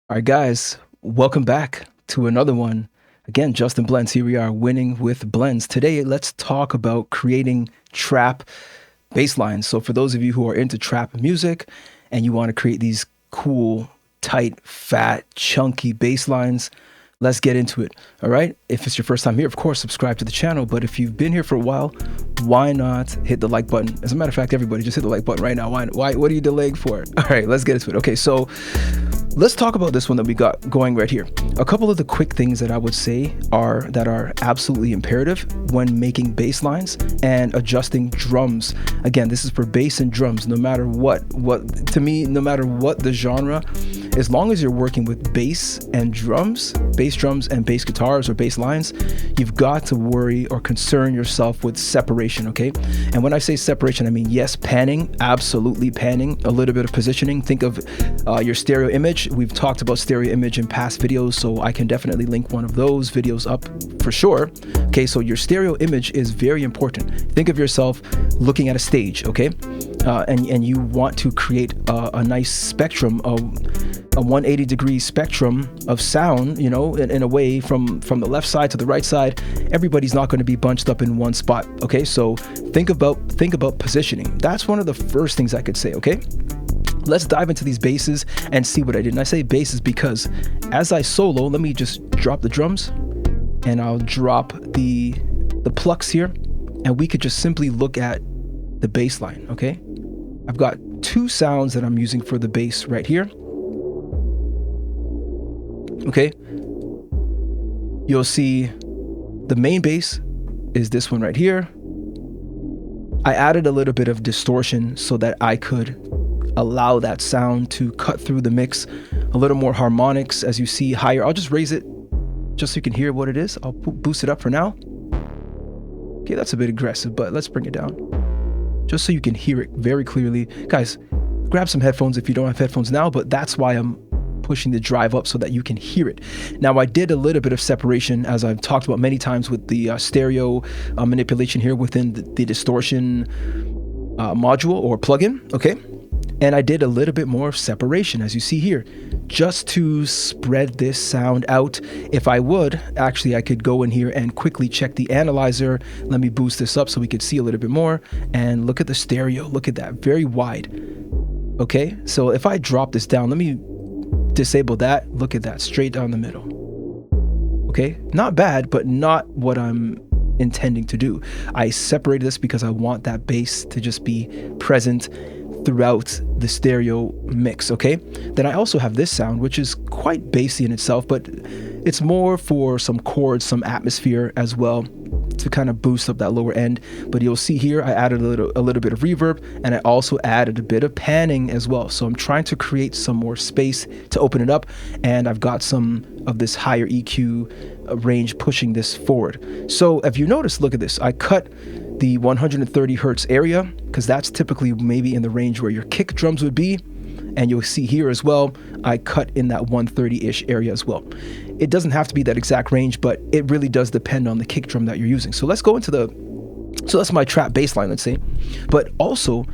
All right, guys, welcome back to another one. Again, Justin Blends. Here we are, winning with blends. Today, let's talk about creating trap bass lines. So, for those of you who are into trap music and you want to create these cool, tight, fat, chunky bass lines, let's get into it. All right. If it's your first time here, of course, subscribe to the channel. But if you've been here for a while, why not hit the like button? As a matter of fact, everybody just hit the like button right now. Why? What are you delaying for? All right, let's get into it. Okay, so let's talk about this one that we got going right here. A couple of the quick things that I would say are absolutely imperative when making bass lines and adjusting drums. Again, this is for bass and drums, no matter what to me, no matter what the genre, as long as you're working with bass and drums, bass drums and bass guitars or bass lines, you've got to worry or concern yourself with separation, okay? And when I say separation, I mean, yes, panning, absolutely panning, a little bit of positioning. Think of your stereo image. We've talked about stereo image in past videos, so I can definitely link one of those videos up for sure. Okay, so your stereo image is very important. Think of yourself looking at a stage, okay? And you want to create a nice spectrum of a 180-degree spectrum of sound, you know, in a way from the left side to the right side. Everybody's not going to be bunched up in one spot, okay? So think about positioning. That's one of the first things I could say, okay? Let's dive into these basses and see what I did. And I say basses because as I solo, let me just drop the drums and I'll drop the plucks here, and we could just simply look at the bass line, okay? I've got two sounds that I'm using for the bass right here. Okay, you'll see the main bass is this one right here. I added a little bit of distortion so that I could allow that sound to cut through the mix. A little more harmonics, as you see, higher. I'll just raise it just so you can hear what it is. I'll boost it up for now. Okay, that's a bit aggressive, but let's bring it down just so you can hear it very clearly. Guys, grab some headphones if you don't have headphones now, but that's why I'm pushing the drive up so that you can hear it. Now, I did a little bit of separation, as I've talked about many times, with the stereo manipulation here within the distortion module or plugin, okay? And I did a little bit more of separation, as you see here, just to spread this sound out. If I would, actually, I could go in here and quickly check the analyzer. Let me boost this up so we could see a little bit more. And look at the stereo. Look at that, very wide. Okay, so if I drop this down, let me disable that. Look at that, straight down the middle. Okay, not bad, but not what I'm intending to do. I separated this because I want that bass to just be present throughout the stereo mix, okay? Then I also have this sound, which is quite bassy in itself, but it's more for some chords, some atmosphere as well, to kind of boost up that lower end. But you'll see here, I added a little bit of reverb, and I also added a bit of panning as well. So I'm trying to create some more space to open it up, and I've got some of this higher EQ range pushing this forward. So if you notice, look at this, I cut the 130 hertz area because that's typically maybe in the range where your kick drums would be. And you'll see here as well, I cut in that 130-ish area as well. It doesn't have to be that exact range, but it really does depend on the kick drum that you're using. So let's go into so that's my trap bass line, let's say. But also,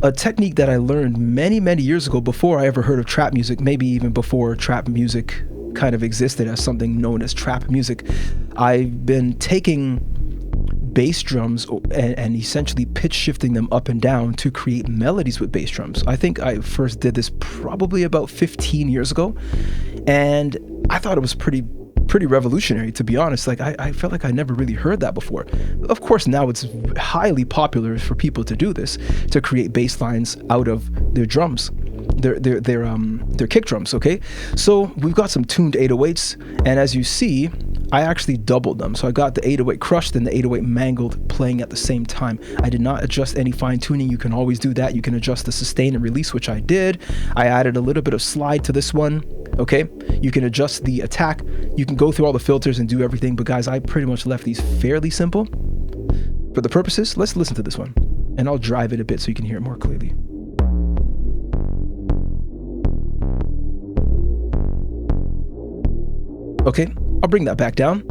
a technique that I learned many, many years ago before I ever heard of trap music, maybe even before trap music kind of existed as something known as trap music. I've been taking bass drums and essentially pitch shifting them up and down to create melodies with bass drums. I think I first did this probably about 15 years ago, and I thought it was pretty revolutionary, to be honest. Like I felt like I never really heard that before. Of course, now it's highly popular for people to do this, to create bass lines out of their drums, their kick drums, okay? So we've got some tuned 808s, and as you see, I actually doubled them. So I got the 808 crushed and the 808 mangled playing at the same time. I did not adjust any fine tuning. You can always do that. You can adjust the sustain and release, which I did. I added a little bit of slide to this one, okay? You can adjust the attack. You can go through all the filters and do everything. But guys, I pretty much left these fairly simple. For the purposes, let's listen to this one. And I'll drive it a bit so you can hear it more clearly. Okay, I'll bring that back down.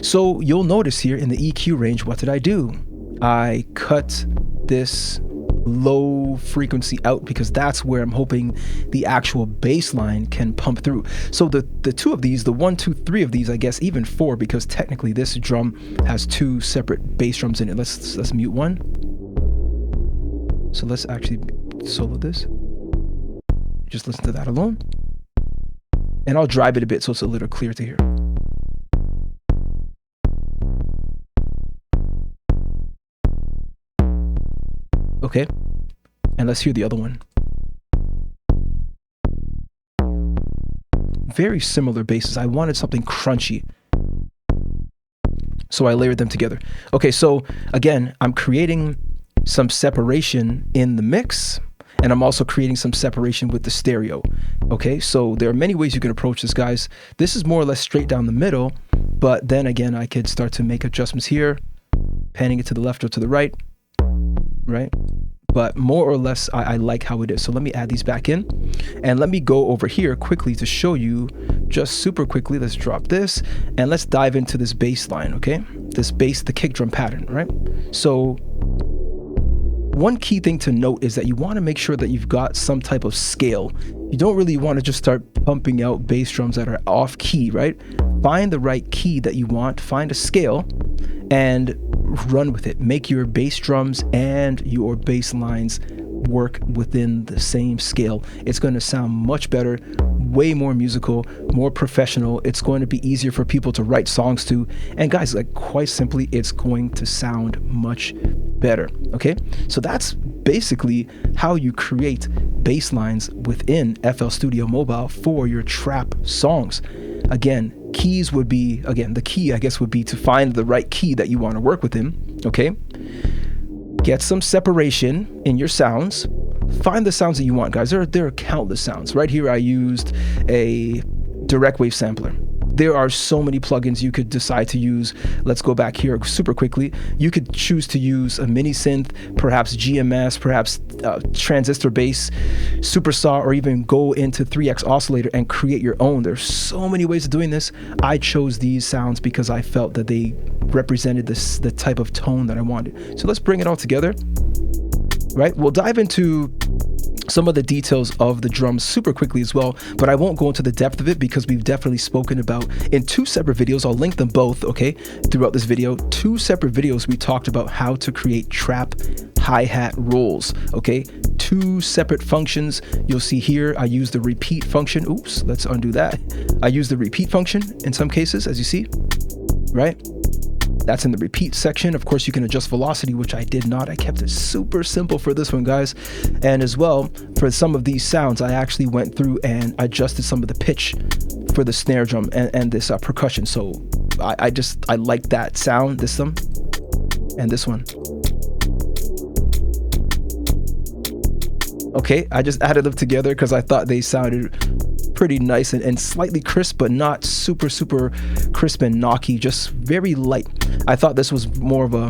So you'll notice here in the EQ range, what did I do? I cut this low frequency out, because that's where I'm hoping the actual bass line can pump through. So the two of these, the 1, 2, 3 of these, I guess even 4, because technically this drum has 2 separate bass drums in it. Let's mute one. So let's actually solo this. Just listen to that alone. And I'll drive it a bit so it's a little clear to hear. Okay, and let's hear the other one. Very similar basses. I wanted something crunchy, so I layered them together. Okay, so again, I'm creating some separation in the mix, and I'm also creating some separation with the stereo. Okay, so there are many ways you can approach this, guys. This is more or less straight down the middle, but then again, I could start to make adjustments here, panning it to the left or to the right, right? But more or less, I like how it is. So let me add these back in, and let me go over here quickly to show you, just super quickly. Let's drop this, and let's dive into this bass line, okay? This bass, the kick drum pattern, right? So one key thing to note is that you want to make sure that you've got some type of scale. You don't really want to just start pumping out bass drums that are off key, right? Find the right key that you want, find a scale, and run with it. Make your bass drums and your bass lines work within the same scale. It's going to sound much better, way more musical, more professional. It's going to be easier for people to write songs to. And guys, like, quite simply, it's going to sound much better. Okay, so that's basically how you create bass lines within FL Studio Mobile for your trap songs. Again, keys would be, the key I guess would be to find the right key that you want to work with in. Okay, get some separation in your sounds. Find the sounds that you want, guys. There are countless sounds. Right here I used a direct wave sampler. There are so many plugins you could decide to use. Let's go back here super quickly. You could choose to use a mini synth, perhaps GMS, perhaps transistor bass, super saw, or even go into 3x oscillator and create your own. There's so many ways of doing this. I chose these sounds because I felt that they represented the type of tone that I wanted. So let's bring it all together, right? We'll dive into some of the details of the drums super quickly as well, but I won't go into the depth of it because we've definitely spoken about in 2 separate videos. I'll link them both, okay, throughout this video. 2 separate videos we talked about how to create trap hi-hat rolls, okay? 2 separate functions. You'll see here I use the repeat function. Oops, let's undo that. I use the repeat function in some cases, as you see, right? That's in the repeat section. Of course, you can adjust velocity, which I did not. I kept it super simple for this one, guys. And as well, for some of these sounds, I actually went through and adjusted some of the pitch for the snare drum and this percussion. So I like that sound, this one, and this one. Okay, I just added them together because I thought they sounded pretty nice and slightly crisp, but not super crisp and knocky, just very light. I thought this was more of a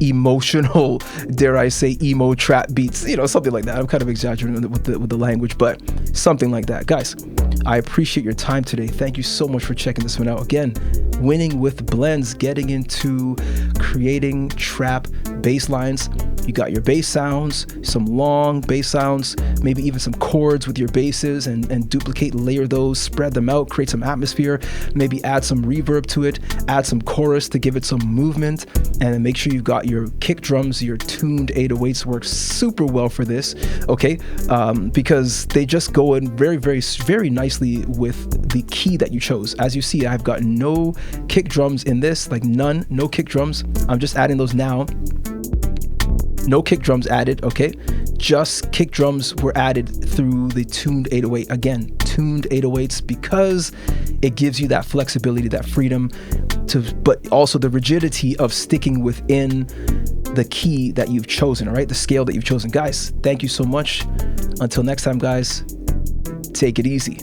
emotional, dare I say, emo trap beats, you know, something like that. I'm kind of exaggerating with the language, but something like that. Guys, I appreciate your time today. Thank you so much for checking this one out. Again, winning with blends, getting into creating trap bass lines. You got your bass sounds, some long bass sounds, maybe even some chords with your basses, and duplicate, layer those, spread them out, create some atmosphere, maybe add some reverb to it, add some chorus to give it some movement, and then make sure you've got your kick drums, your tuned 808s work super well for this, okay? Because they just go in very nicely with the key that you chose. As you see, I've got no kick drums in this, like none, no kick drums. I'm just adding those now. No kick drums added, okay? Just kick drums were added through the tuned 808. Again, tuned 808s because it gives you that flexibility, that freedom but also the rigidity of sticking within the key that you've chosen, all right? The scale that you've chosen. Guys, thank you so much. Until next time, guys, take it easy.